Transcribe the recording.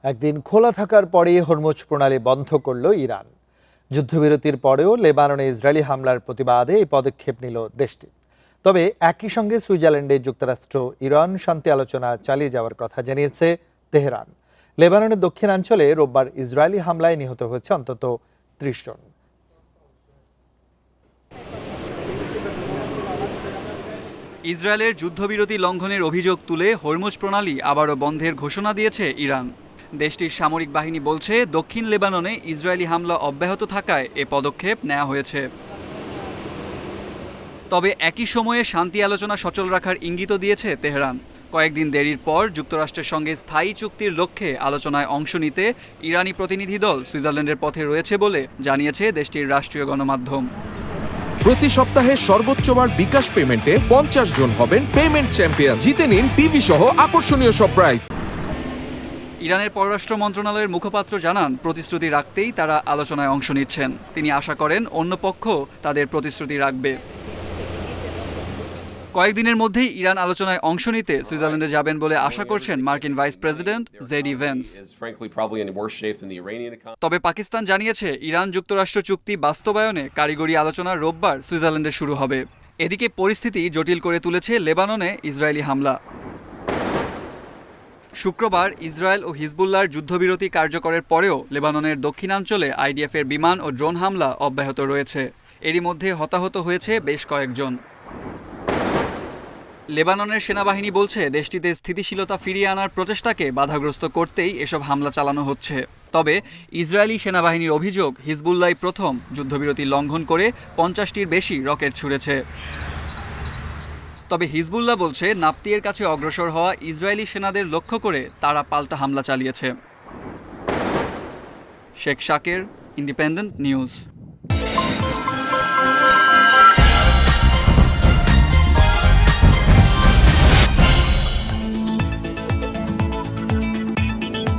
একদিন খোলা থাকার পরেই হরমুজ প্রণালী বন্ধ করল ইরান। যুদ্ধবিরতির পরেও লেবাননে ইসরায়েলি হামলার প্রতিবাদে এই পদক্ষেপ নিল দেশটি। তবে একই সঙ্গে সুইজারল্যান্ডে যুক্তরাষ্ট্র ইরান শান্তি আলোচনা চালিয়ে যাওয়ার কথা জানিয়েছে তেহরান। লেবাননের দক্ষিণাঞ্চলে রোববার ইসরায়েলি হামলায় নিহত হয়েছে অন্তত ৩০ জন। ইসরায়েলের যুদ্ধবিরতি লঙ্ঘনের অভিযোগ তুলে হরমুজ প্রণালী আবারও বন্ধের ঘোষণা দিয়েছে ইরান। দেশটির সামরিক বাহিনী বলছে, দক্ষিণ লেবাননে ইসরায়েলি হামলা অব্যাহত থাকায় এ পদক্ষেপ নেওয়া হয়েছে। তবে একই সময়ে শান্তি আলোচনা সচল রাখার ইঙ্গিতও দিয়েছে তেহরান। কয়েকদিন দেরির পর যুক্তরাষ্ট্রের সঙ্গে স্থায়ী চুক্তির লক্ষ্যে আলোচনায় অংশ নিতে ইরানি প্রতিনিধি দল সুইজারল্যান্ডের পথে রয়েছে বলে জানিয়েছে দেশটির রাষ্ট্রীয় গণমাধ্যম। প্রতি সপ্তাহে সর্বোচ্চবার বিকাশ পেমেন্টে 50 জন হবেন পেমেন্ট চ্যাম্পিয়ন। জিতে নিন টিভি সহ আকর্ষণীয় সব প্রাইজ। ইরানের পররাষ্ট্র মন্ত্রণালয়ের মুখপাত্র জানান, প্রতিশ্রুতি রাখতেই তারা আলোচনায় অংশ নিচ্ছেন। তিনি আশা করেন অন্য পক্ষ তাদের প্রতিশ্রুতি রাখবে। কয়েকদিনের মধ্যেই ইরান আলোচনায় অংশ নিতে সুইজারল্যান্ডে যাবেন বলে আশা করছেন মার্কিন ভাইস প্রেসিডেন্ট জেডি ভেন্স। তবে পাকিস্তান জানিয়েছে, ইরান যুক্তরাষ্ট্র চুক্তি বাস্তবায়নে কারিগরি আলোচনা রোববার সুইজারল্যান্ডে শুরু হবে। এদিকে পরিস্থিতি জটিল করে তুলেছে লেবাননে ইসরায়েলি হামলা। শুক্রবার ইসরায়েল ও হিজবুল্লাহর যুদ্ধবিরতি কার্যকরের পরেও লেবাননের দক্ষিণাঞ্চলে আইডিএফের বিমান ও ড্রোন হামলা অব্যাহত রয়েছে। এরই মধ্যে হতাহত হয়েছে বেশ কয়েকজন। লেবাননের সেনাবাহিনী বলছে, দেশটিতে স্থিতিশীলতা ফিরিয়ে আনার প্রচেষ্টাকে বাধাগ্রস্ত করতেই এসব হামলা চালানো হচ্ছে। তবে ইসরায়েলি সেনাবাহিনীর অভিযোগ, হিজবুল্লাহ প্রথম যুদ্ধবিরতি লঙ্ঘন করে 50টির বেশি রকেট ছুড়েছে। তবে হিজবুল্লাহ বলছে, নাপতিয়ের কাছে অগ্রসর হওয়া ইসরায়েলি সেনাদের লক্ষ্য করে তারা পাল্টা হামলা চালিয়েছে। শেখ শাকের, ইন্ডিপেন্ডেন্ট নিউজ।